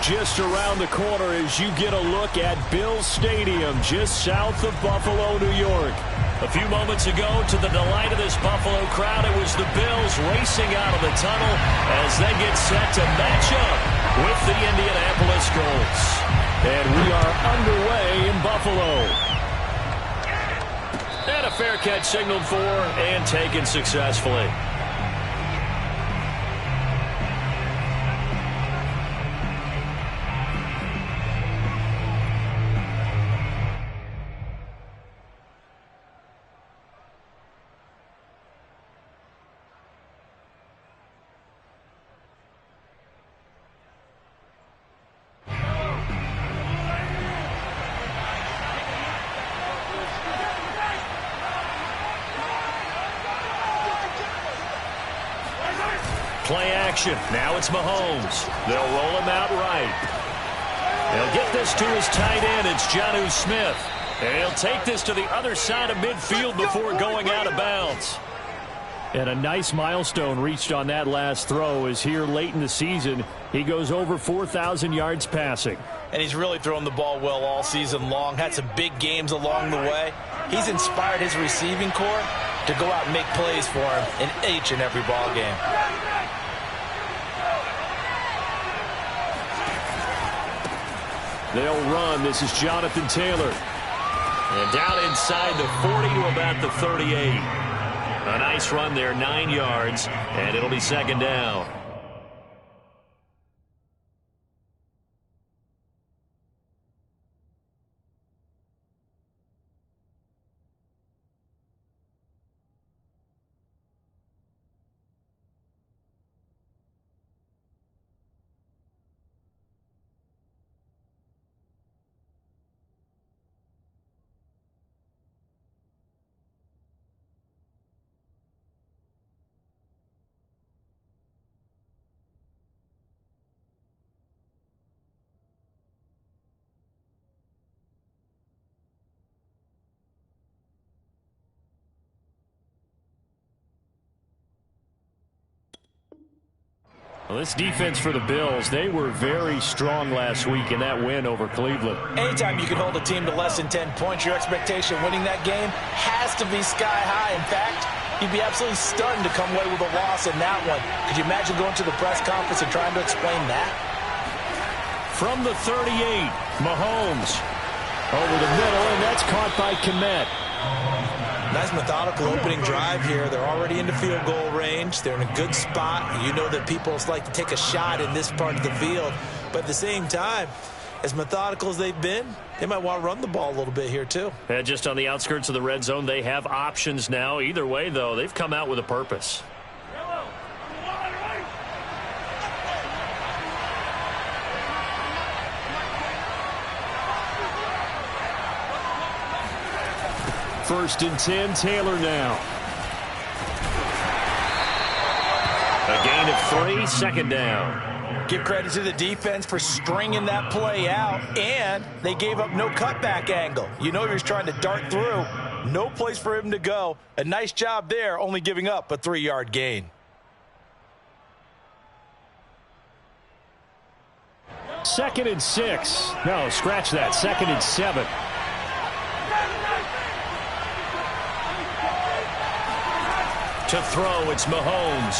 just around the corner as you get a look at Bills Stadium just south of Buffalo, New York. A few moments ago, to the delight of this Buffalo crowd, it was the Bills racing out of the tunnel as they get set to match up with the Indianapolis Colts. And we are underway in Buffalo. And a fair catch signaled for and taken successfully. Play action. Now it's Mahomes. They'll roll him out right. They'll get this to his tight end. It's Jonnu Smith. And he'll take this to the other side of midfield before going out of bounds. And a nice milestone reached on that last throw is here late in the season. He goes over 4,000 yards passing. And he's really thrown the ball well all season long. Had some big games along the way. He's inspired his receiving corps to go out and make plays for him in each and every ball game. They'll run. This is Jonathan Taylor. And down inside the 40 to about the 38. A nice run there, 9 yards, and it'll be second down. Well, this defense for the Bills, they were very strong last week in that win over Cleveland. Anytime you can hold a team to less than 10 points, your expectation winning that game has to be sky high. In fact, you'd be absolutely stunned to come away with a loss in that one. Could you imagine going to the press conference and trying to explain that? From the 38, Mahomes over the middle, and that's caught by Kmet. Nice methodical opening drive here. They're already into field goal range. They're in a good spot. You know that people like to take a shot in this part of the field. But at the same time, as methodical as they've been, they might want to run the ball a little bit here too. And just on the outskirts of the red zone, they have options now. Either way, though, they've come out with a purpose. First and 10, Taylor now. A gain of 3, second down. Give credit to the defense for stringing that play out, and they gave up no cutback angle. You know he was trying to dart through. No place for him to go. A nice job there, only giving up a 3-yard gain. Second and 6. No, scratch that. Second and 7. To throw, it's Mahomes.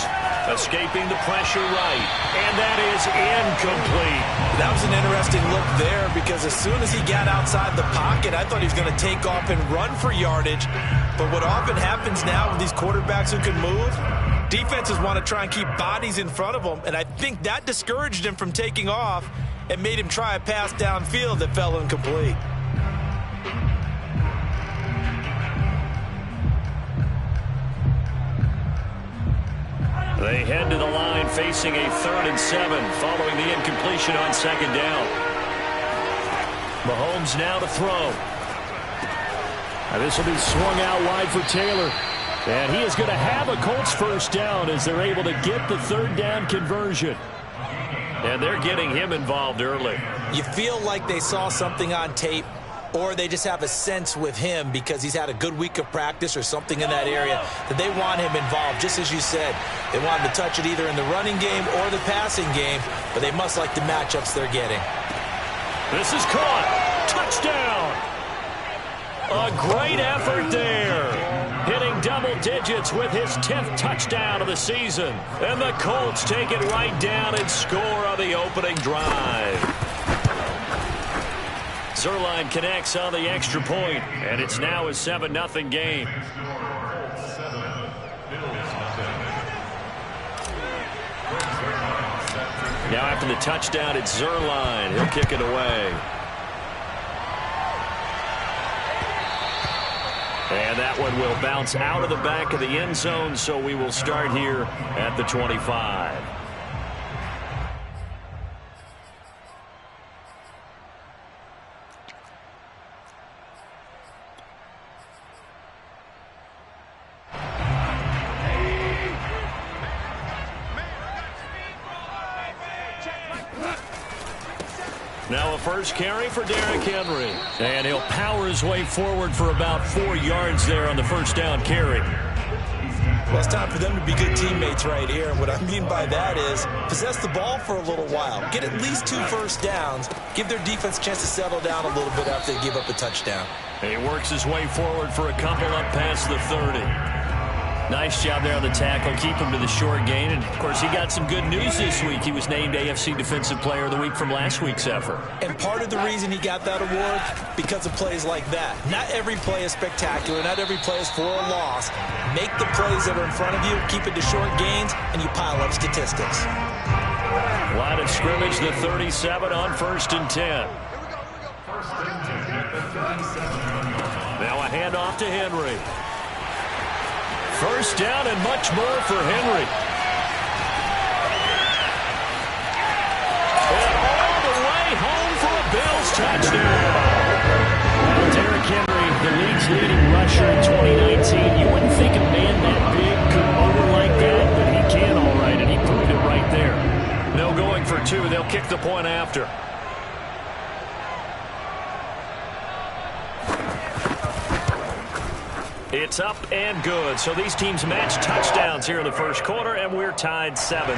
Escaping the pressure right. And that is incomplete. That was an interesting look there because as soon as he got outside the pocket, I thought he was going to take off and run for yardage. But what often happens now with these quarterbacks who can move, defenses want to try and keep bodies in front of them. And I think that discouraged him from taking off and made him try a pass downfield that fell incomplete. They head to the line facing a 3rd and 7 following the incompletion on second down. Mahomes now to throw. And this will be swung out wide for Taylor. And he is going to have a Colts first down as they're able to get the 3rd down conversion. And they're getting him involved early. You feel like they saw something on tape or they just have a sense with him because he's had a good week of practice or something in that area that they want him involved. Just as you said, they want him to touch it either in the running game or the passing game, but they must like the matchups they're getting. This is caught. Touchdown. A great effort there. Hitting double digits with his 10th touchdown of the season. And the Colts take it right down and score on the opening drive. Zuerlein connects on the extra point, and it's now a 7-0 game. Now after the touchdown, it's Zuerlein. He'll kick it away. And that one will bounce out of the back of the end zone, so we will start here at the 25. Now a first carry for Derrick Henry. And he'll power his way forward for about 4 yards there on the first down carry. Well, it's time for them to be good teammates right here. And what I mean by that is possess the ball for a little while. Get at least 2 first downs. Give their defense a chance to settle down a little bit after they give up a touchdown. He works his way forward for a couple up past the 30. Nice job there on the tackle. Keep him to the short gain. And, of course, he got some good news this week. He was named AFC Defensive Player of the Week from last week's effort. And part of the reason he got that award, because of plays like that. Not every play is spectacular. Not every play is for a loss. Make the plays that are in front of you, keep it to short gains, and you pile up statistics. Line of scrimmage, the 37 on 1st and 10. Now a handoff to Henry. First down and much more for Henry. And all the way home for a Bills touchdown. Well, Derrick Henry, the league's leading rusher in 2019. You wouldn't think a man that big could motor like that, but he can all right, and he proved it right there. No going for 2. They'll kick the point after. It's up and good. So these teams match touchdowns here in the first quarter, and we're tied 7-7.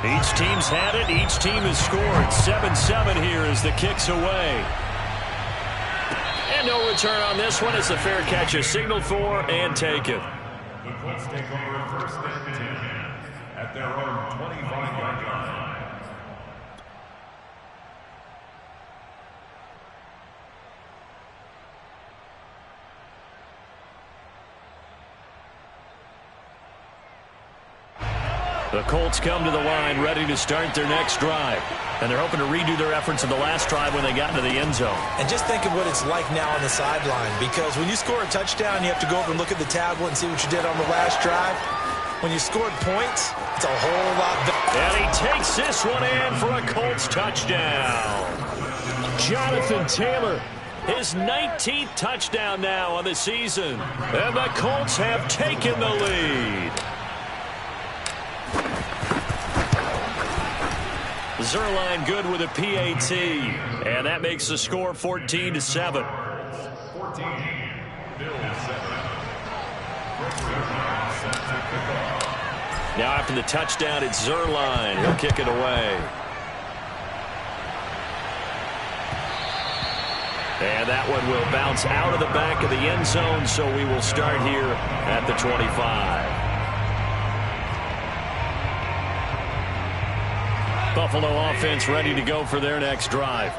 Each team's had it. Each team has scored. 7-7 here as the kick's away. And no return on this one as the fair catch is signaled for and taken. The Colts take over 1st and 10 at their own 25-yard line. The Colts come to the line ready to start their next drive. And they're hoping to redo their efforts in the last drive when they got into the end zone. And just think of what it's like now on the sideline, because when you score a touchdown, you have to go over and look at the tablet and see what you did on the last drive. When you scored points, it's a whole lot better. And he takes this one in for a Colts touchdown. Jonathan Taylor, his 19th touchdown now on the season. And the Colts have taken the lead. Zuerlein good with a PAT, and that makes the score 14-7. 14, Bills 7. Now after the touchdown, it's Zuerlein. He'll kick it away. And that one will bounce out of the back of the end zone, so we will start here at the 25. Buffalo offense ready to go for their next drive.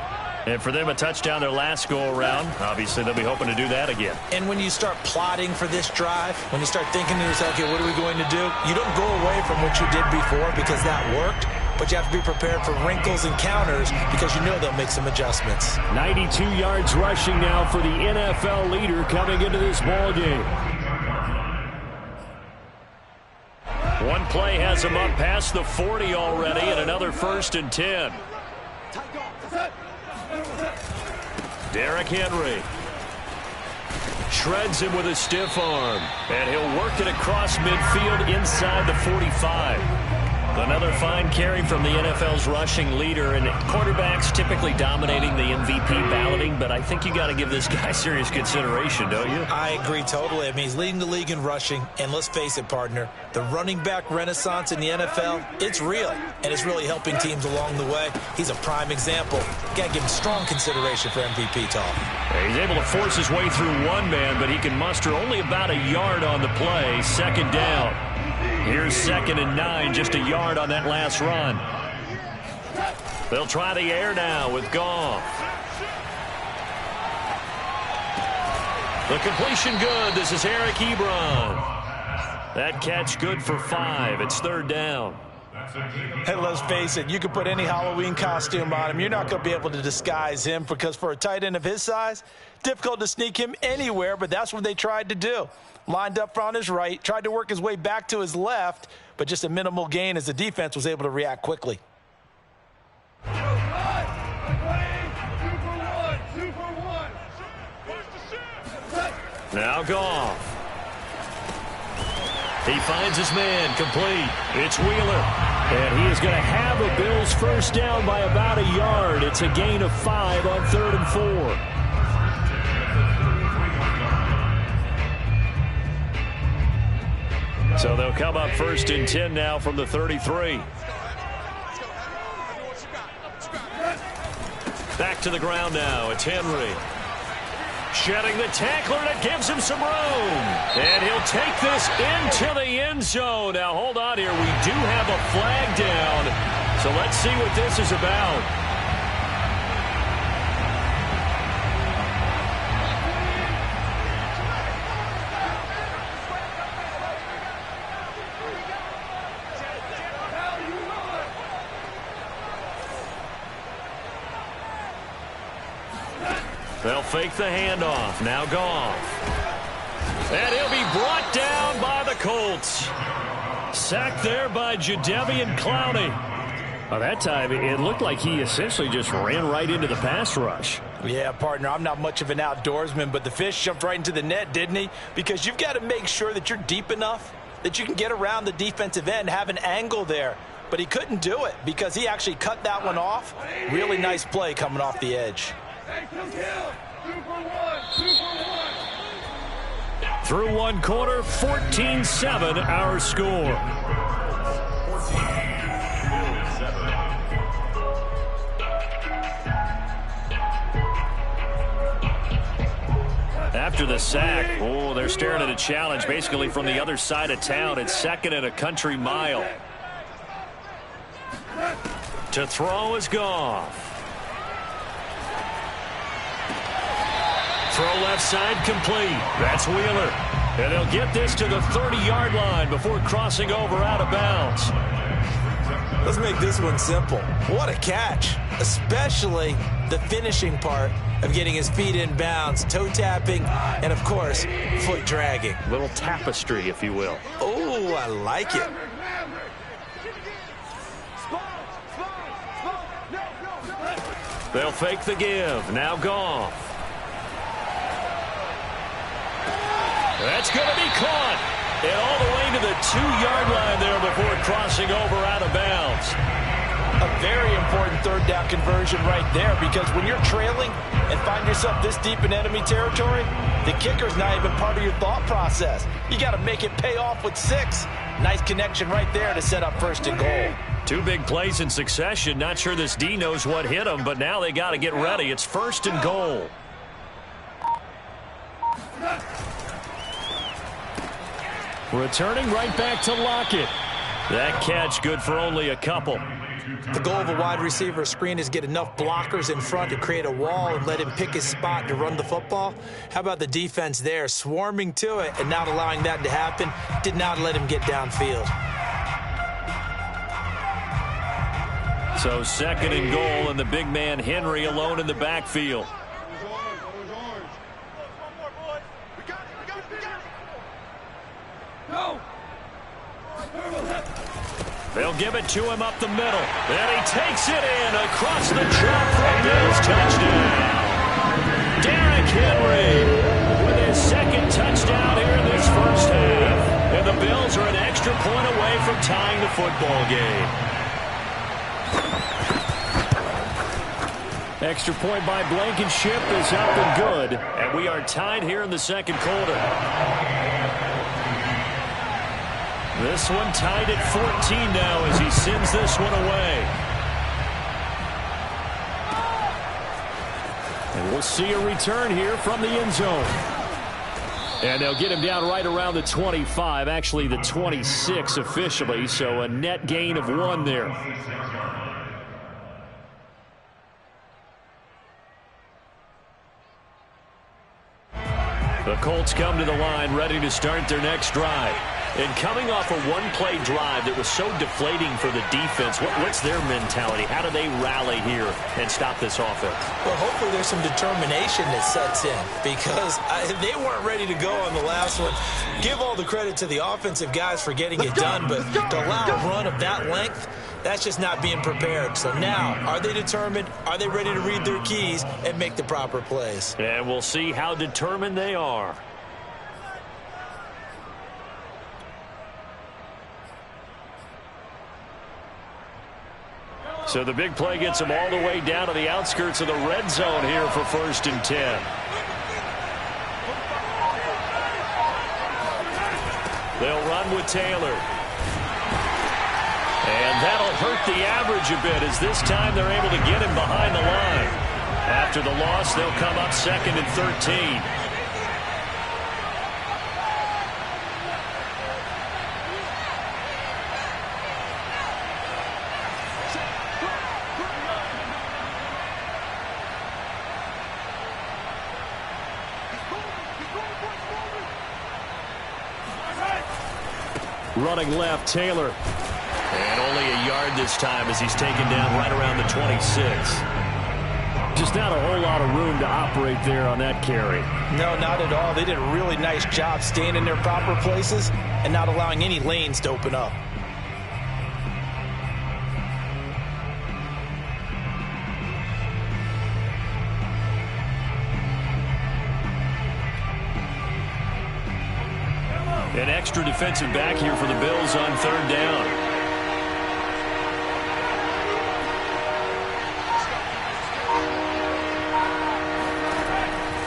And for them, a touchdown their last go-around. Obviously, they'll be hoping to do that again. And when you start plotting for this drive, when you start thinking to yourself, okay, what are we going to do? You don't go away from what you did before because that worked, but you have to be prepared for wrinkles and counters because you know they'll make some adjustments. 92 yards rushing now for the NFL leader coming into this ball game. One play has him up past the 40 already, and another 1st and 10. Derrick Henry shreds him with a stiff arm, and he'll work it across midfield inside the 45. Another fine carry from the NFL's rushing leader, and quarterbacks typically dominating the MVP balloting, but I think you got to give this guy serious consideration, don't you? I agree totally. I mean, he's leading the league in rushing, and let's face it, partner, the running back renaissance in the NFL, it's real, and it's really helping teams along the way. He's a prime example. Got to give him strong consideration for MVP talk. He's able to force his way through one man, but he can muster only about a yard on the play. Second down. Here's 2nd and 9, just a yard on that last run. They'll try the air now with Goff. The completion good. This is Eric Ebron. That catch good for 5. It's 3rd down. Hey, let's face it, you can put any Halloween costume on him. You're not going to be able to disguise him because for a tight end of his size, difficult to sneak him anywhere, but that's what they tried to do. Lined up on his right, tried to work his way back to his left, but just a minimal gain as the defense was able to react quickly. Now Goff. He finds his man, complete. It's Wheeler. And he is going to have a Bills first down by about a yard. It's a gain of 5 on 3rd and 4. So they'll come up 1st and 10 now from the 33. Back to the ground now. It's Henry. Shedding the tackler that gives him some room. And he'll take this into the end zone. Now, hold on here. We do have a flag down. So let's see what this is about. They'll fake the handoff. Now Goff. And he'll be brought down by the Colts. Sacked there by Jadeveon Clowney. Well, that time, it looked like he essentially just ran right into the pass rush. Yeah, partner, I'm not much of an outdoorsman, but the fish jumped right into the net, didn't he? Because you've got to make sure that you're deep enough that you can get around the defensive end, have an angle there. But he couldn't do it because he actually cut that one off. Really nice play coming off the edge. Through one quarter, 14-7 our score. After the sack, they're staring at a challenge basically from the other side of town. It's 2nd and a country mile. To throw is Goff. Throw left side complete. That's Wheeler. And they'll get this to the 30-yard line before crossing over out of bounds. Let's make this one simple. What a catch, especially the finishing part of getting his feet in bounds, toe tapping, and, of course, foot dragging. A little tapestry, if you will. Oh, I like it. They'll fake the give. Now Goff. That's going to be caught. And all the way to the 2-yard line there before crossing over out of bounds. A very important 3rd down conversion right there, because when you're trailing and find yourself this deep in enemy territory, the kicker's not even part of your thought process. You got to make it pay off with 6. Nice connection right there to set up 1st and goal. 2 big plays in succession. Not sure this D knows what hit him, but now they got to get ready. It's 1st and goal. Returning right back to Lockett. That catch good for only a couple. The goal of a wide receiver screen is get enough blockers in front to create a wall and let him pick his spot to run the football. How about the defense there, swarming to it and not allowing that to happen? Did not let him get downfield. So 2nd and goal, and the big man Henry alone in the backfield. They'll give it to him up the middle. And he takes it in across the chop for a Bills touchdown. Derrick Henry with his 2nd touchdown here in this first half. And the Bills are an extra extra point away from tying the football game. Extra point by Blankenship is up and good. And we are tied here in the second quarter. This one tied at 14 now as he sends this one away. And we'll see a return here from the end zone. And they'll get him down right around the 25, actually the 26 officially, so a net gain of 1 there. The Colts come to the line ready to start their next drive. And coming off a one-play drive that was so deflating for the defense, what's their mentality? How do they rally here and stop this offense? Well, hopefully there's some determination that sets in because they weren't ready to go on the last one. Give all the credit to the offensive guys for getting it done, but to allow a run of that length, that's just not being prepared. So now, are they determined? Are they ready to read their keys and make the proper plays? And we'll see how determined they are. So the big play gets them all the way down to the outskirts of the red zone here for 1st and 10. They'll run with Taylor. And that'll hurt the average a bit as this time they're able to get him behind the line. After the loss, they'll come up 2nd and 13. Running left, Taylor. And only a yard this time as he's taken down right around the 26. Just not a whole lot of room to operate there on that carry. No, not at all. They did a really nice job staying in their proper places and not allowing any lanes to open up. An extra defensive back here for the Bills on 3rd down.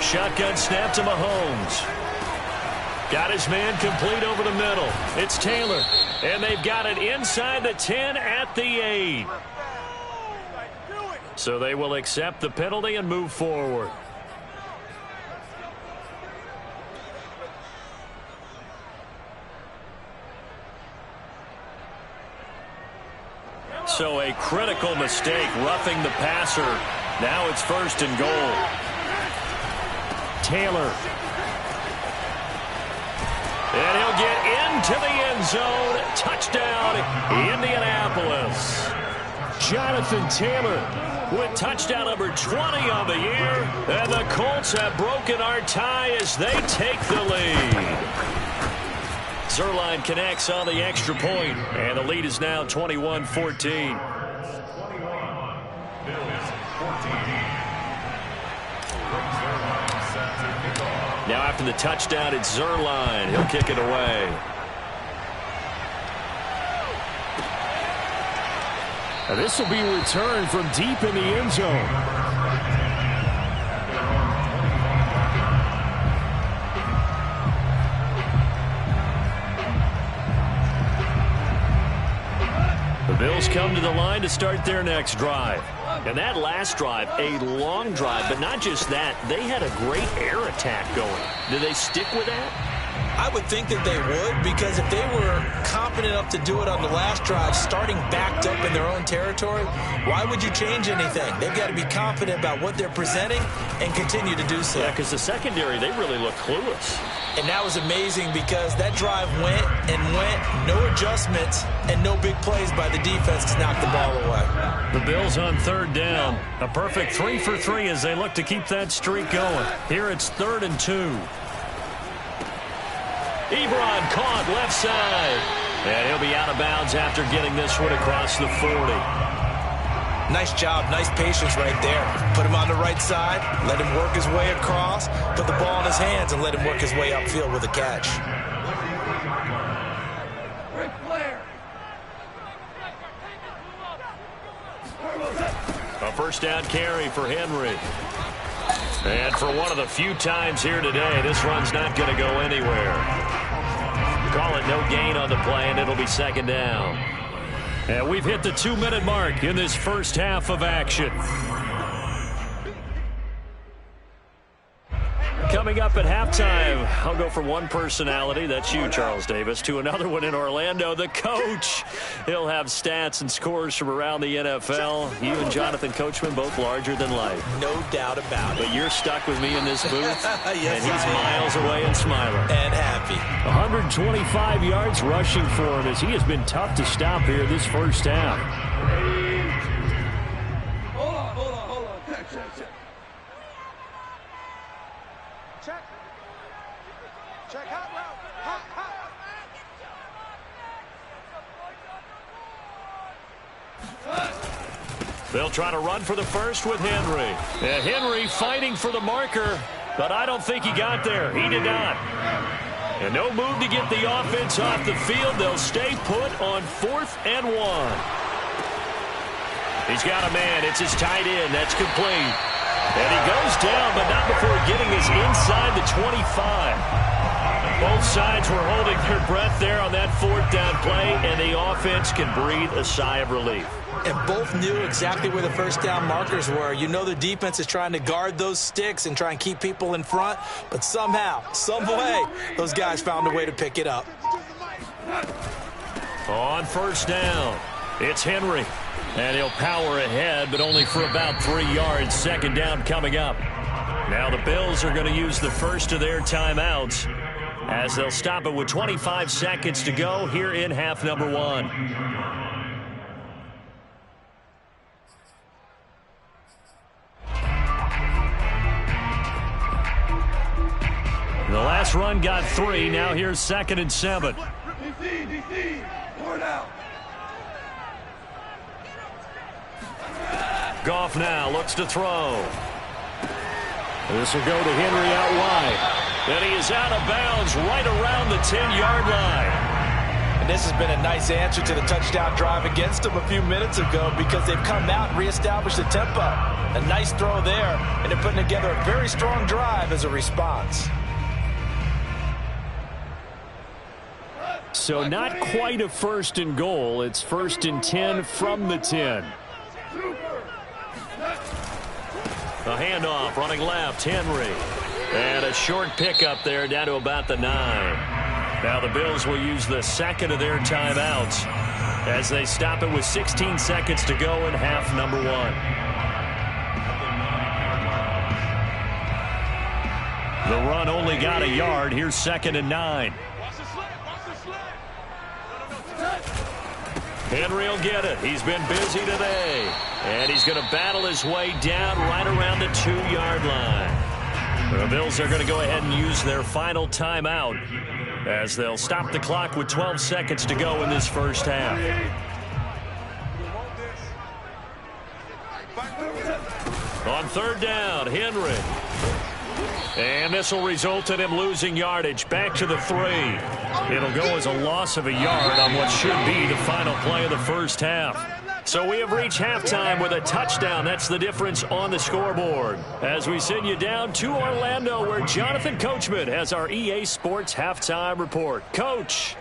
Shotgun snap to Mahomes. Got his man complete over the middle. It's Taylor. And they've got it inside the 10 at the 8. So they will accept the penalty and move forward. So a critical mistake, roughing the passer. Now it's 1st and goal. Taylor. And he'll get into the end zone. Touchdown, Indianapolis. Jonathan Taylor with touchdown number 20 on the year. And the Colts have broken our tie as they take the lead. Zerline connects on the extra point, and the lead is now 21-14. Now after the touchdown, it's Zerline. He'll kick it away. Now this will be returned from deep in the end zone. Bills come to the line to start their next drive. And that last drive, a long drive, but not just that. They had a great air attack going. Do they stick with that? I would think that they would, because if they were confident enough to do it on the last drive, starting backed up in their own territory, why would you change anything? They've got to be confident about what they're presenting and continue to do so. Yeah, because the secondary, they really look clueless. And that was amazing because that drive went and went, no adjustments, and no big plays by the defense to knock the ball away. The Bills on 3rd down. A perfect 3 for 3 as they look to keep that streak going. Here it's 3rd and 2. Ebron caught left side. And he'll be out of bounds after getting this one across the 40. Nice job, nice patience right there. Put him on the right side, let him work his way across, put the ball in his hands and let him work his way upfield with a catch. first down carry for Henry. And for one of the few times here today, this run's not going to go anywhere. Call it no gain on the play, and it'll be second down. And we've hit the 2-minute mark in this first half of action. Coming up at halftime, I'll go from one personality, that's you, Charles Davis, to another one in Orlando, the coach. He'll have stats and scores from around the NFL. You and Jonathan Coachman, both larger than life. No doubt about it. But you're stuck with me in this booth, yes, and he's miles away and smiling. And happy. 125 yards rushing for him as he has been tough to stop here this first half. Hold on. Check hot route. Hot. They'll try to run for the first with Henry. Henry fighting for the marker, but I don't think he got there. He did not. And no move to get the offense off the field. They'll stay put on 4th and 1. He's got a man. It's his tight end. That's complete. And he goes down, but not before getting us inside the 25. Both sides were holding their breath there on that 4th down play, and the offense can breathe a sigh of relief. And both knew exactly where the first down markers were. You know the defense is trying to guard those sticks and try and keep people in front, but somehow, some way, those guys found a way to pick it up. On first down, it's Henry. And he'll power ahead, but only for about 3 yards. Second down coming up. Now the Bills are going to use the first of their timeouts as they'll stop it with 25 seconds to go here in half number 1. The last run got 3. Now here's 2nd and 7. DC, board out. Goff now looks to throw. This will go to Henry out wide. And he is out of bounds right around the 10-yard line. And this has been a nice answer to the touchdown drive against them a few minutes ago because they've come out and reestablished the tempo. A nice throw there, and they're putting together a very strong drive as a response. So not quite a 1st and goal. It's 1st and 10 from the 10. A handoff, running left, Henry. And a short pickup there down to about the 9. Now the Bills will use the second of their timeouts as they stop it with 16 seconds to go in half number 1. The run only got a yard. Here's 2nd and 9. Henry will get it. He's been busy today. And he's going to battle his way down right around the 2-yard line. The Bills are going to go ahead and use their final timeout as they'll stop the clock with 12 seconds to go in this first half. On 3rd down, Henry. And this will result in him losing yardage. Back to the 3. It'll go as a loss of a yard on what should be the final play of the first half. So we have reached halftime with a touchdown. That's the difference on the scoreboard. As we send you down to Orlando, where Jonathan Coachman has our EA Sports halftime report. Coach.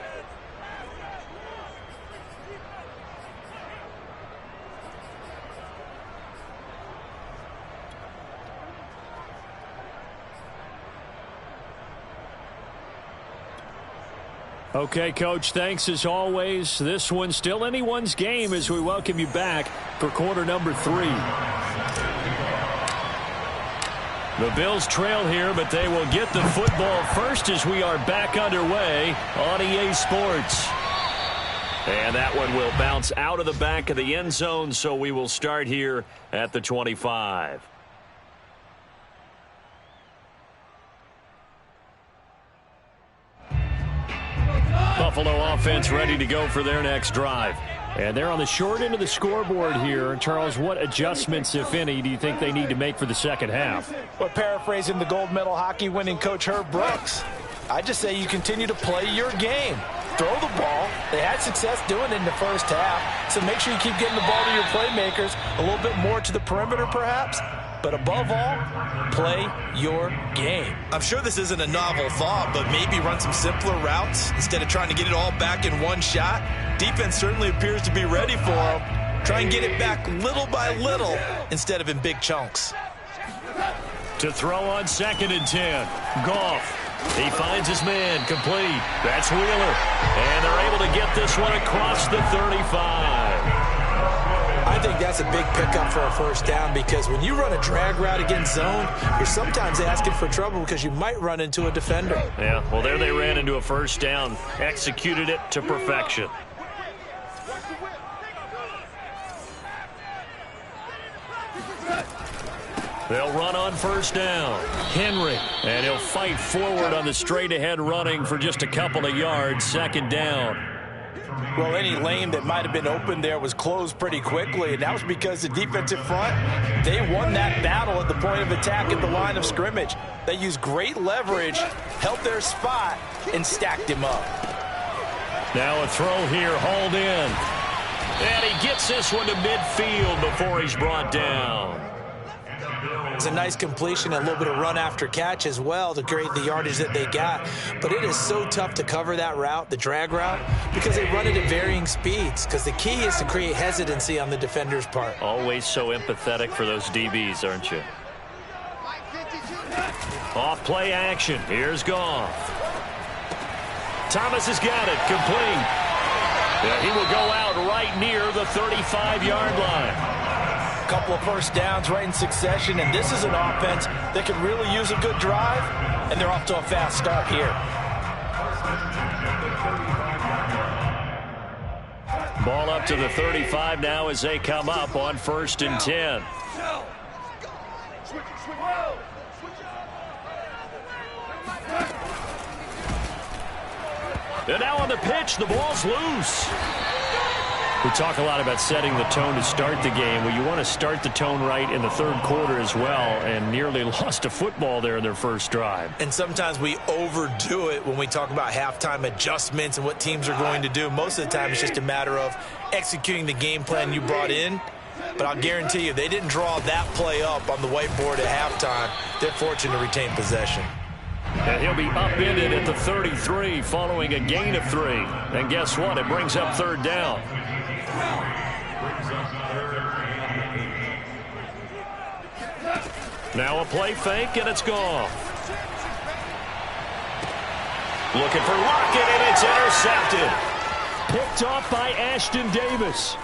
Okay, Coach, thanks as always. This one's still anyone's game as we welcome you back for quarter number 3. The Bills trail here, but they will get the football first as we are back underway on EA Sports. And that one will bounce out of the back of the end zone, so we will start here at the 25. Buffalo offense ready to go for their next drive. And they're on the short end of the scoreboard here. Charles, what adjustments, if any, do you think they need to make for the second half? Well, paraphrasing the gold medal hockey winning coach Herb Brooks, I just say you continue to play your game. throw the ball. They had success doing it in the first half. So make sure you keep getting the ball to your playmakers, a little bit more to the perimeter perhaps. But above all, play your game. I'm sure this isn't a novel thought, but maybe run some simpler routes instead of trying to get it all back in one shot. Defense certainly appears to be ready for them. Try and get it back little by little instead of in big chunks. To throw on 2nd and 10. Goff. He finds his man complete. That's Wheeler. And they're able to get this one across the 35. I think that's a big pickup for a first down because when you run a drag route against zone, you're sometimes asking for trouble because you might run into a defender. Yeah, well, there they ran into a first down. Executed it to perfection. They'll run on first down. Henry. And he'll fight forward on the straight-ahead running for just a couple of yards. 2nd down. Well, any lane that might have been open there was closed pretty quickly, and that was because the defensive front, they won that battle at the point of attack at the line of scrimmage. They used great leverage, held their spot, and stacked him up. Now a throw here, hauled in. And he gets this one to midfield before he's brought down. It's a nice completion, a little bit of run after catch as well to create the yardage that they got. But it is so tough to cover that route, the drag route, because they run it at varying speeds. Because the key is to create hesitancy on the defender's part. Always so empathetic for those DBs, aren't you? Off play action. Here's Goff. Thomas has got it. Complete. Yeah, he will go out right near the 35-yard line. Couple of first downs right in succession, and this is an offense that could really use a good drive, and they're off to a fast start here. Ball up to the 35 now as they come up on 1st and 10. And now on the pitch, the ball's loose. We talk a lot about setting the tone to start the game. Well, you want to start the tone right in the 3rd quarter as well, and nearly lost a football there in their first drive. And sometimes we overdo it when we talk about halftime adjustments and what teams are going to do. Most of the time it's just a matter of executing the game plan you brought in. But I'll guarantee you, they didn't draw that play up on the whiteboard at halftime. They're fortunate to retain possession. And he'll be upended at the 33 following a gain of 3. And guess what? It brings up 3rd down. Now a play fake, and it's gone. Looking for Lockett, and it's intercepted. Picked off by Ashton Davis.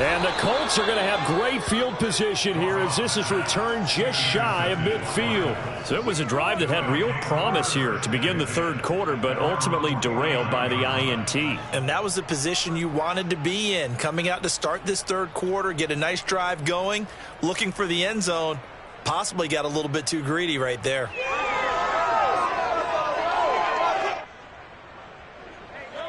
And the Colts are going to have great field position here as this is returned just shy of midfield. So it was a drive that had real promise here to begin the 3rd quarter, but ultimately derailed by the INT. And that was the position you wanted to be in, coming out to start this 3rd quarter, get a nice drive going, looking for the end zone. Possibly got a little bit too greedy right there.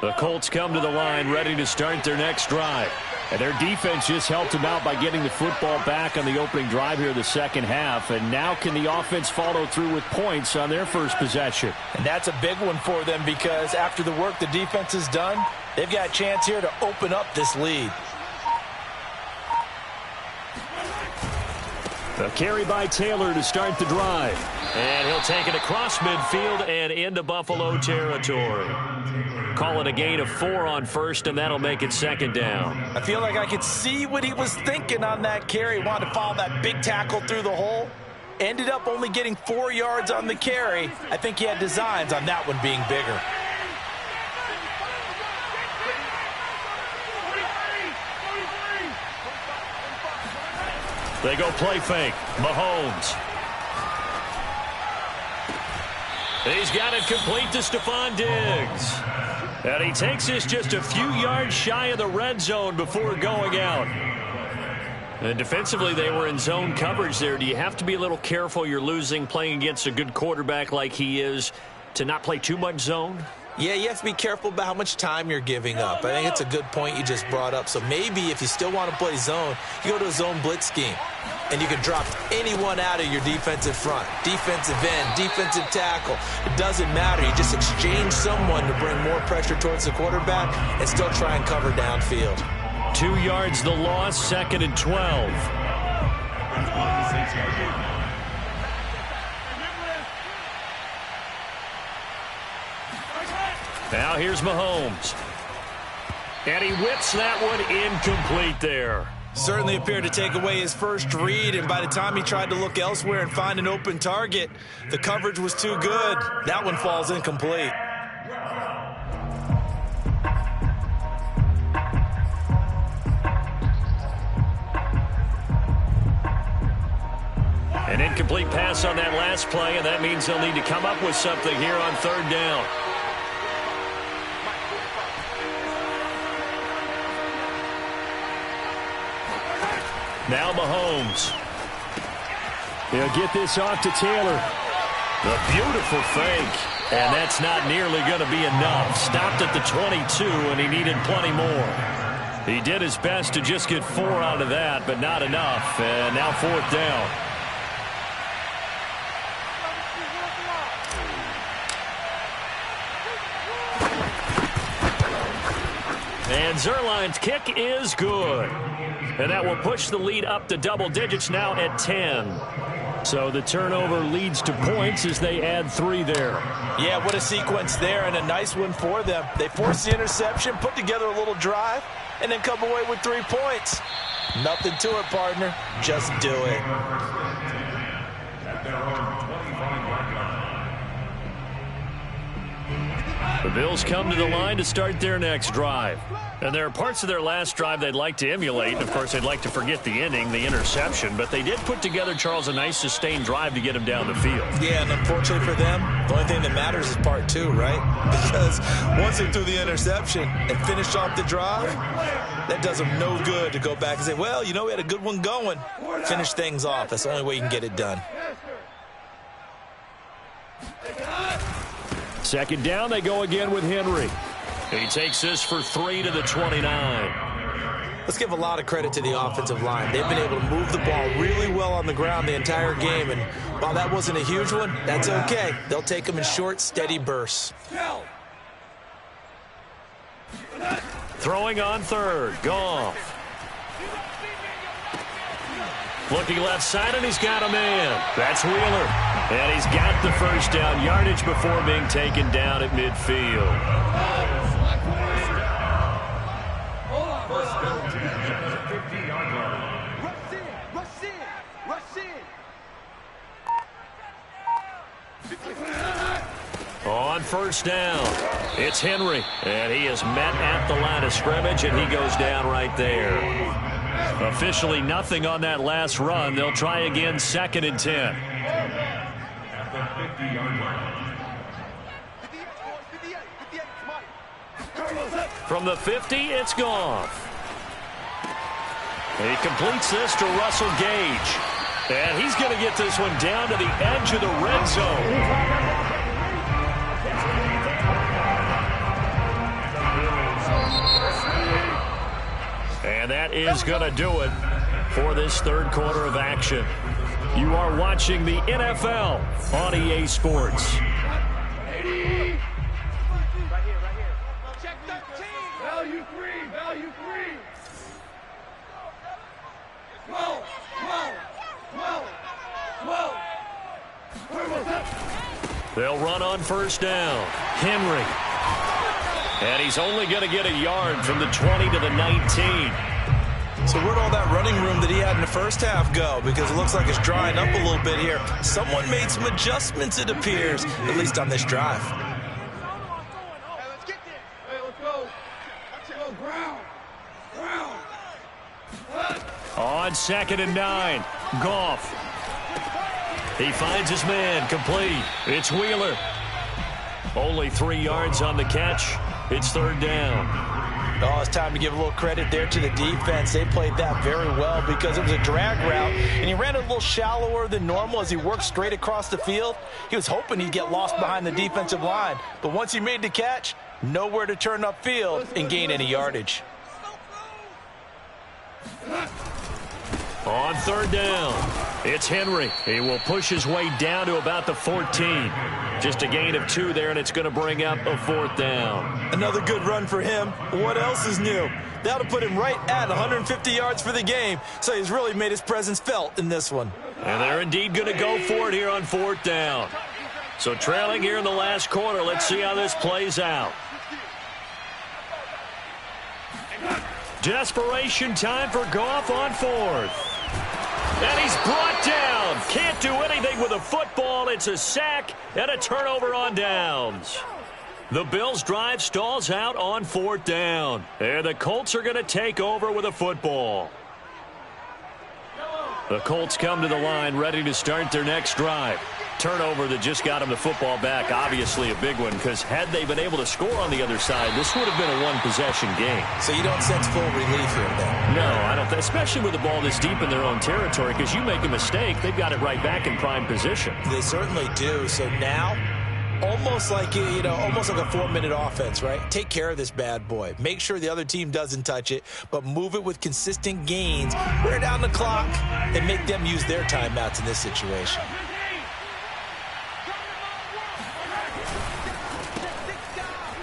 The Colts come to the line ready to start their next drive. And their defense just helped them out by getting the football back on the opening drive here the 2nd half. And now can the offense follow through with points on their first possession? And that's a big one for them because after the work the defense has done, they've got a chance here to open up this lead. A carry by Taylor to start the drive. And he'll take it across midfield and into Buffalo territory. Call it a gain of 4 on 1st, and that'll make it 2nd down. I feel like I could see what he was thinking on that carry. Wanted to follow that big tackle through the hole. Ended up only getting 4 yards on the carry. I think he had designs on that one being bigger. They go play fake. Mahomes. He's got it complete to Stephon Diggs. And he takes this just a few yards shy of the red zone before going out. And defensively, they were in zone coverage there. Do you have to be a little careful? You're losing playing against a good quarterback like he is to not play too much zone? Yeah, you have to be careful about how much time you're giving up. I think it's a good point you just brought up. So maybe if you still want to play zone, you go to a zone blitz scheme. and you can drop anyone out of your defensive front. Defensive end, defensive tackle. It doesn't matter. You just exchange someone to bring more pressure towards the quarterback and still try and cover downfield. 2 yards the loss, 2nd and 12. Now here's Mahomes. And he whips that one incomplete there. Certainly appeared to take away his first read, and by the time he tried to look elsewhere and find an open target, the coverage was too good. That one falls incomplete. An incomplete pass on that last play, and that means they'll need to come up with something here on 3rd down. Now Mahomes. He'll get this off to Taylor. The beautiful fake. And that's not nearly going to be enough. Stopped at the 22, and he needed plenty more. He did his best to just get 4 out of that, but not enough. And now 4th down. And Zuerlein's kick is good. And that will push the lead up to double digits now at 10. So the turnover leads to points as they add 3 there. Yeah, what a sequence there, and a nice one for them. They force the interception, put together a little drive, and then come away with 3 points. Nothing to it, partner. Just do it. The Bills come to the line to start their next drive. And there are parts of their last drive they'd like to emulate. And, of course, they'd like to forget the inning, the interception. But they did put together, Charles, a nice sustained drive to get him down the field. Yeah, and unfortunately for them, the only thing that matters is part 2, right? Because once they threw the interception and finished off the drive, that does them no good to go back and say, well, you know, we had a good one going. Finish things off. That's the only way you can get it done. 2nd down, they go again with Henry. He takes this for 3 to the 29. Let's give a lot of credit to the offensive line. They've been able to move the ball really well on the ground the entire game. And while that wasn't a huge one, that's okay. They'll take them in short, steady bursts. Throwing on 3rd, Goff. Looking left side, and he's got a man. That's Wheeler. And he's got the first down yardage before being taken down at midfield. On 1st down, it's Henry. And he is met at the line of scrimmage, and he goes down right there. Officially nothing on that last run. They'll try again 2nd and 10. From the 50, it's Goff. He completes this to Russell Gage. And he's going to get this one down to the edge of the red zone. And that is going to do it for this 3rd quarter of action. You are watching the NFL on EA Sports. Right here. Check 13. Value 3. 12. They'll run on 1st down. Henry. And he's only going to get a yard from the 20 to the 19. So where'd all that running room that he had in the first half go? Because it looks like it's drying up a little bit here. Someone made some adjustments, it appears, at least on this drive. Hey, let's get there. Hey, let's go. Let's go, ground. On 2nd and 9, Goff. He finds his man, complete. It's Wheeler. Only 3 yards on the catch. It's 3rd down. Oh, it's time to give a little credit there to the defense. They played that very well because it was a drag route, and he ran a little shallower than normal as he worked straight across the field. He was hoping he'd get lost behind the defensive line, but once he made the catch, nowhere to turn upfield and gain any yardage. On third down, it's Henry. He will push his way down to about the 14. Just a gain of 2 there, and it's going to bring up a 4th down. Another good run for him. What else is new? That'll put him right at 150 yards for the game, so he's really made his presence felt in this one. And they're indeed going to go for it here on 4th down. So trailing here in the last quarter, let's see how this plays out. Desperation time for Goff on 4th. And he's brought down. Can't do anything with a football. It's a sack and a turnover on downs. The Bills' drive stalls out on 4th down. And the Colts are going to take over with a football. The Colts come to the line ready to start their next drive. Turnover that just got them the football back. Obviously a big one, because had they been able to score on the other side, this would have been a one-possession game. So you don't sense full relief here, then? No, I don't. Especially with the ball this deep in their own territory, because you make a mistake, they've got it right back in prime position. They certainly do. So now, almost like almost like a 4-minute offense, right? Take care of this bad boy. Make sure the other team doesn't touch it, but move it with consistent gains. Wear down the clock and make them use their timeouts in this situation.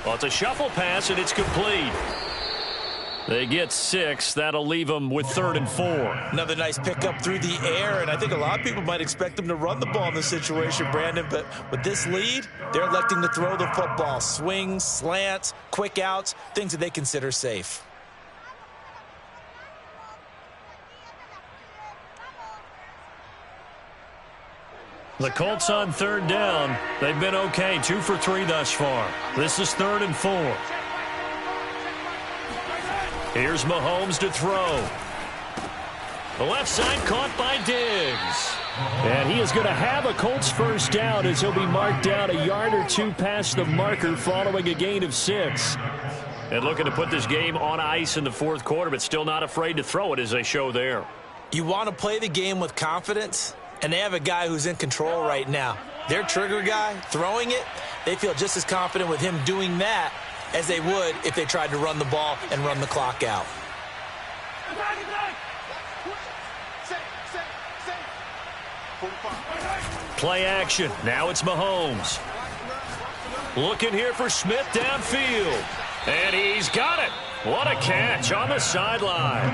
Well, it's a shuffle pass, and it's complete. They get 6. That'll leave them with 3rd and 4. Another nice pickup through the air, and I think a lot of people might expect them to run the ball in this situation, Brandon, but with this lead, they're electing to throw the football. Swings, slants, quick outs, things that they consider safe. The Colts on 3rd down. They've been okay, 2 for 3 thus far. This is 3rd and 4. Here's Mahomes to throw. The left side caught by Diggs. And he is going to have a Colts first down as he'll be marked down a yard or 2 past the marker following a gain of 6. And looking to put this game on ice in the 4th quarter, but still not afraid to throw it as they show there. You want to play the game with confidence, and they have a guy who's in control right now. Their trigger guy, throwing it, they feel just as confident with him doing that as they would if they tried to run the ball and run the clock out. Play action. Now it's Mahomes. Looking here for Smith downfield. And he's got it. What a catch on the sideline.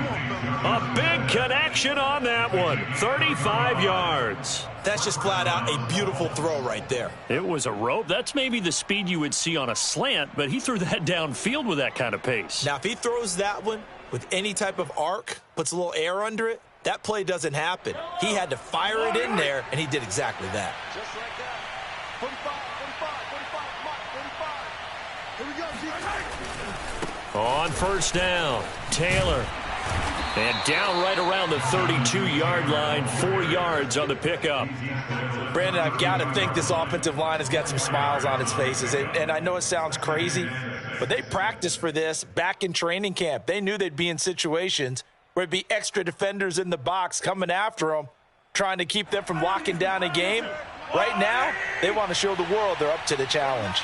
A big connection on that one. 35 yards. That's just flat out a beautiful throw right there. It was a rope. That's maybe the speed you would see on a slant, but he threw that downfield with that kind of pace. Now, if he throws that one with any type of arc, puts a little air under it, that play doesn't happen. He had to fire it in there, and he did exactly that. Just like that. 45, 45, 45, 45. Here we go, G. On first down, Taylor. And down right around the 32-yard line, 4 yards on the pickup. Brandon, I've got to think this offensive line has got some smiles on its faces. And I know it sounds crazy, but they practiced for this back in training camp. They knew they'd be in situations where it'd be extra defenders in the box coming after them, trying to keep them from locking down a game. Right now, they want to show the world they're up to the challenge.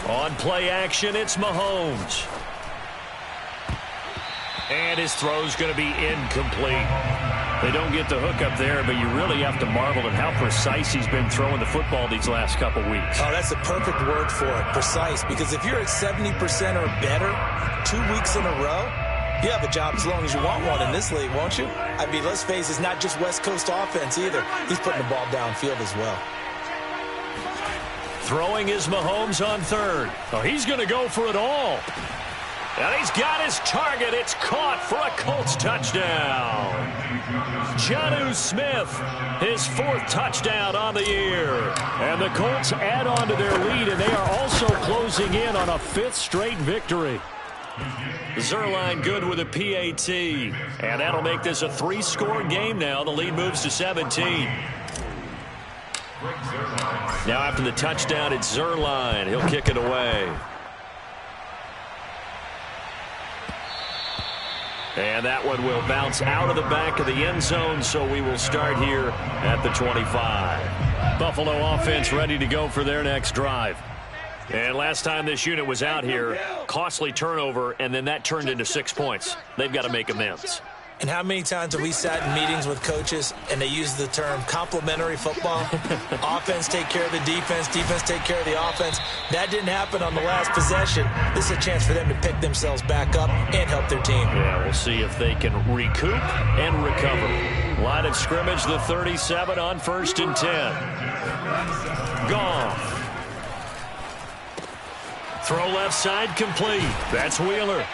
On play action, it's Mahomes. And his throw's going to be incomplete. They don't get the hook up there, but you really have to marvel at how precise he's been throwing the football these last couple weeks. Oh, that's the perfect word for it, precise, because if you're at 70% or better 2 weeks in a row, you have a job as long as you want one in this league, won't you? I mean, let's face it, it's not just West Coast offense either. He's putting the ball downfield as well. Throwing is Mahomes on third. Oh, he's going to go for it all. And he's got his target. It's caught for a Colts touchdown. Jonnu Smith, his 4th touchdown on the year. And the Colts add on to their lead, and they are also closing in on a 5th straight victory. Zerline good with a PAT. And that'll make this a 3-score game now. The lead moves to 17. Now after the touchdown, it's Zerline. He'll kick it away. And that one will bounce out of the back of the end zone, so we will start here at the 25. Buffalo offense ready to go for their next drive. And last time this unit was out here, costly turnover, and then that turned into 6 points. They've got to make amends. And how many times have we sat in meetings with coaches and they use the term complementary football? Offense take care of the defense, defense take care of the offense. That didn't happen on the last possession. This is a chance for them to pick themselves back up and help their team. Yeah, we'll see if they can recoup and recover. Line of scrimmage, the 37 on 1st and 10. Goff. Throw left side complete. That's Wheeler.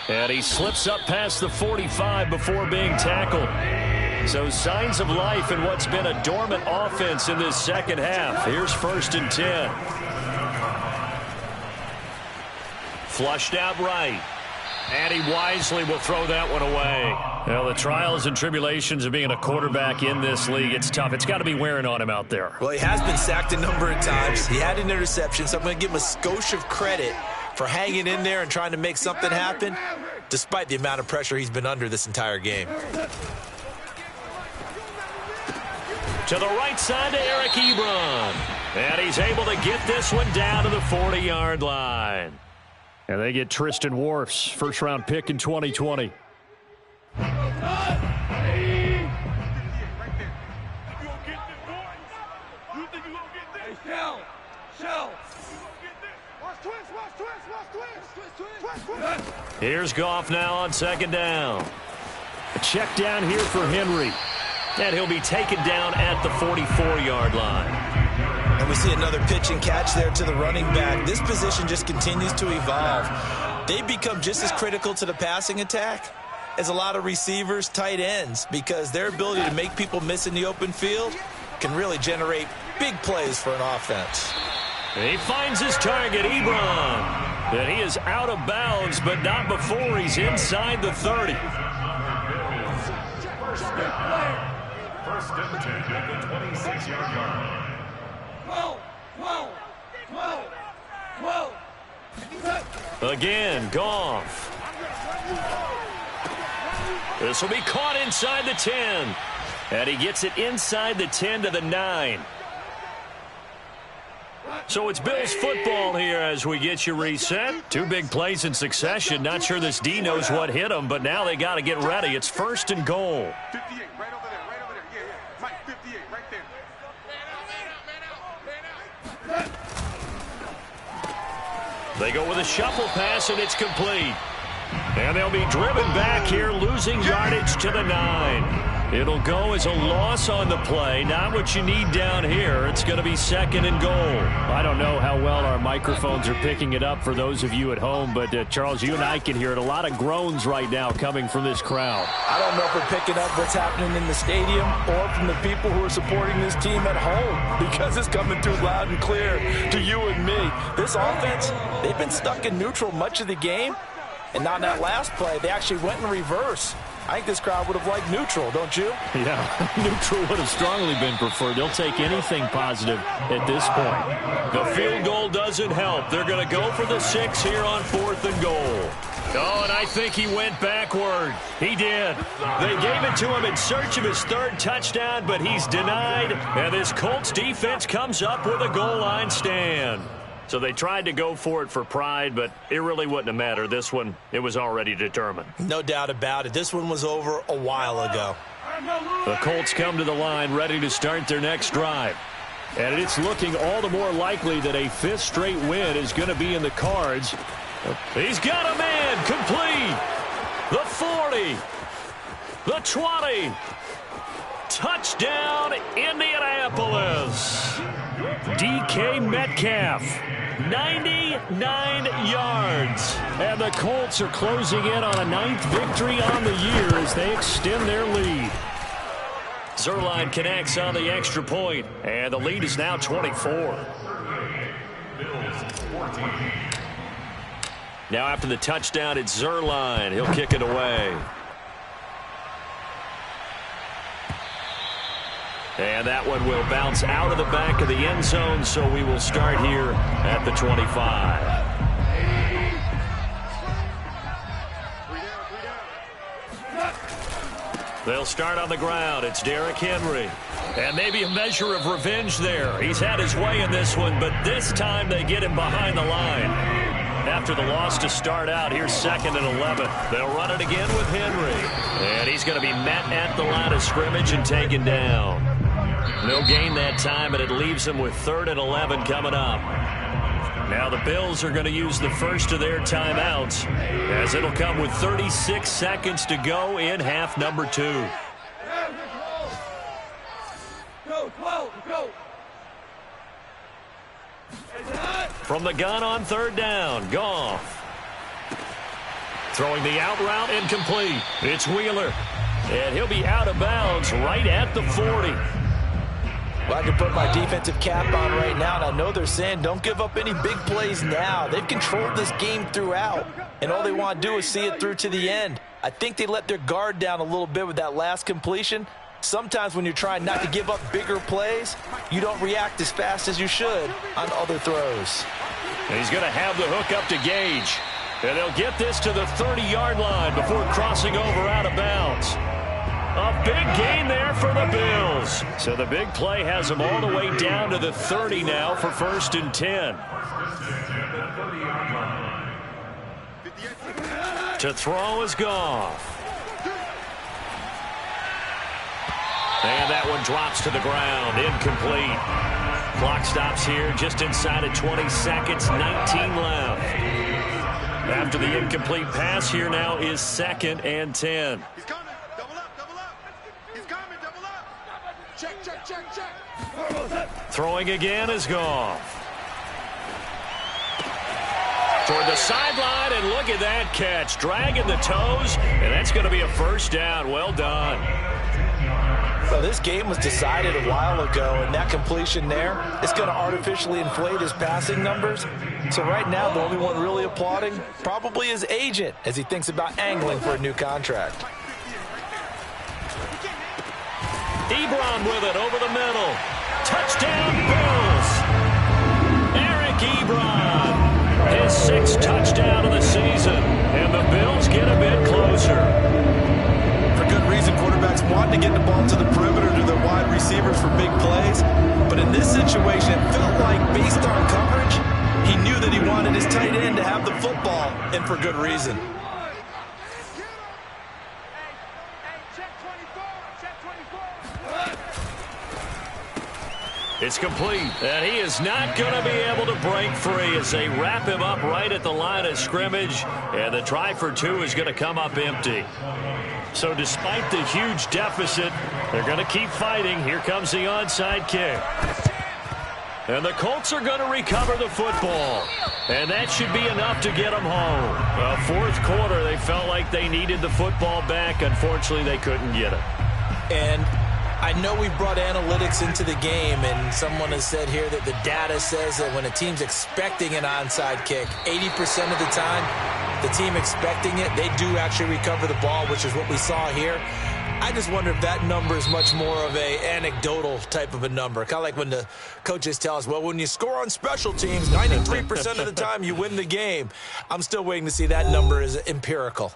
And he slips up past the 45 before being tackled. So signs of life in what's been a dormant offense in this second half. Here's 1st and 10. Flushed out right. And he wisely will throw that one away. Well, the trials and tribulations of being a quarterback in this league, it's tough. It's got to be wearing on him out there. Well, he has been sacked a number of times. He had an interception, so I'm going to give him a skosh of credit for hanging in there and trying to make something happen, despite the amount of pressure he's been under this entire game. To the right side to Eric Ebron. And he's able to get this one down to the 40-yard line. And they get Tristan Wirfs, first-round pick in 2020. Here's Goff now on 2nd down. A check down here for Henry. And he'll be taken down at the 44-yard line. And we see another pitch and catch there to the running back. This position just continues to evolve. They've become just as critical to the passing attack as a lot of receivers, tight ends, because their ability to make people miss in the open field can really generate big plays for an offense. He finds his target, Ebron. And he is out of bounds, but not before he's inside the 30. First and 10 at the 26-yard line. Again, Goff. This will be caught inside the 10. And he gets it inside the 10 to the 9. So it's Bills football here as we get you reset. 2 big plays in succession. Not sure this D knows what hit him, but now they got to get ready. It's 1st and goal. 58, right over there, right over there. Yeah. Mike, 58, right there. Man out. They go with a shuffle pass, and it's complete. And they'll be driven back here, losing yardage to the 9. It'll go as a loss on the play. Not what you need down here. It's going to be 2nd and goal. I don't know how well our microphones are picking it up for those of you at home, but Charles, you and I can hear it. A lot of groans right now coming from this crowd. I don't know if we're picking up what's happening in the stadium or from the people who are supporting this team at home, because it's coming through loud and clear to you and me. This offense, they've been stuck in neutral much of the game, and on that last play, they actually went in reverse. I think this crowd would have liked neutral, don't you? Yeah, neutral would have strongly been preferred. They'll take anything positive at this point. The field goal doesn't help. They're going to go for the 6 here on 4th and goal. Oh, and I think he went backward. He did. They gave it to him in search of his 3rd touchdown, but he's denied. And this Colts defense comes up with a goal line stand. So they tried to go for it for pride, but it really wouldn't have mattered. This one, it was already determined. No doubt about it. This one was over a while ago. The Colts come to the line ready to start their next drive. And it's looking all the more likely that a 5th straight win is going to be in the cards. He's got a man complete. The 40. The 20. Touchdown, Indianapolis. DK Metcalf, 99 yards. And the Colts are closing in on a 9th victory on the year as they extend their lead. Zerline connects on the extra point, and the lead is now 24. Now after the touchdown, it's Zerline. He'll kick it away. And that one will bounce out of the back of the end zone, so we will start here at the 25. They'll start on the ground. It's Derrick Henry. And maybe a measure of revenge there. He's had his way in this one, but this time they get him behind the line. After the loss to start out, here's 2nd and 11. They'll run it again with Henry. And he's going to be met at the line of scrimmage and taken down. No gain that time, and it leaves him with 3rd and 11 coming up. Now the Bills are going to use the first of their timeouts, as it'll come with 36 seconds to go in half number 2. From the gun on 3rd down, Goff. Throwing the out route, incomplete. It's Wheeler. And he'll be out of bounds right at the 40. Well, I can put my defensive cap on right now, and I know they're saying don't give up any big plays now. They've controlled this game throughout, and all they want to do is see it through to the end. I think they let their guard down a little bit with that last completion. Sometimes when you're trying not to give up bigger plays, you don't react as fast as you should on other throws. And he's going to have the hook up to Gage. And they'll get this to the 30-yard line before crossing over out of bounds. A big gain there for the Bills. So the big play has them all the way down to the 30 now for 1st and 10. To throw is Goff. And that one drops to the ground. Incomplete. Clock stops here just inside of 20 seconds. 19 left. After the incomplete pass, here now is 2nd and 10. He's coming. Double up, double up. He's coming, double up. Check, check, check, check. Throwing again is Goff. Toward the sideline, and look at that catch. Dragging the toes, and that's going to be a 1st down. Well done. So this game was decided a while ago, and that completion there is going to artificially inflate his passing numbers. So right now, the only one really applauding probably his agent as he thinks about angling for a new contract. Ebron with it over the middle. Touchdown, Bills. Eric Ebron, his 6th touchdown of the season, and the Bills get a bit closer. Good reason. Quarterbacks want to get the ball to the perimeter to their wide receivers for big plays. But in this situation, it felt like based on coverage, he knew that he wanted his tight end to have the football, and for good reason. It's complete, and he is not going to be able to break free as they wrap him up right at the line of scrimmage, and the try for 2 is going to come up empty. So despite the huge deficit, they're going to keep fighting. Here comes the onside kick. And the Colts are going to recover the football. And that should be enough to get them home. 4th quarter, they felt like they needed the football back. Unfortunately, they couldn't get it. And I know we brought analytics into the game, and someone has said here that the data says that when a team's expecting an onside kick, 80% of the time, the team expecting it, they do actually recover the ball, which is what we saw here. I just wonder if that number is much more of a anecdotal type of a number. Kind of like when the coaches tell us, well, when you score on special teams, 93% of the time you win the game. I'm still waiting to see that number is empirical.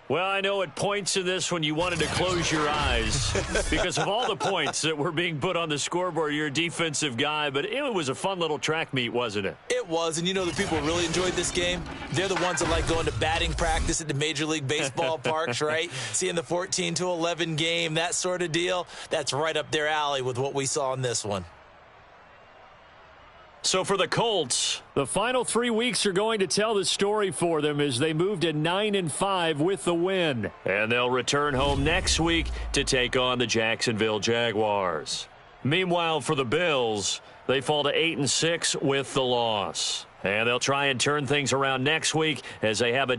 Well, I know at points in this when you wanted to close your eyes because of all the points that were being put on the scoreboard. You're a defensive guy, but it was a fun little track meet, wasn't it? It was, and you know the people who really enjoyed this game? They're the ones that like going to batting practice at the Major League Baseball parks, right? Seeing the 14-11 game, that sort of deal. That's right up their alley with what we saw in this one. So for the Colts, the final 3 weeks are going to tell the story for them as they move to 9-5 with the win. And they'll return home next week to take on the Jacksonville Jaguars. Meanwhile, for the Bills, they fall to 8-6 with the loss. And they'll try and turn things around next week as they have a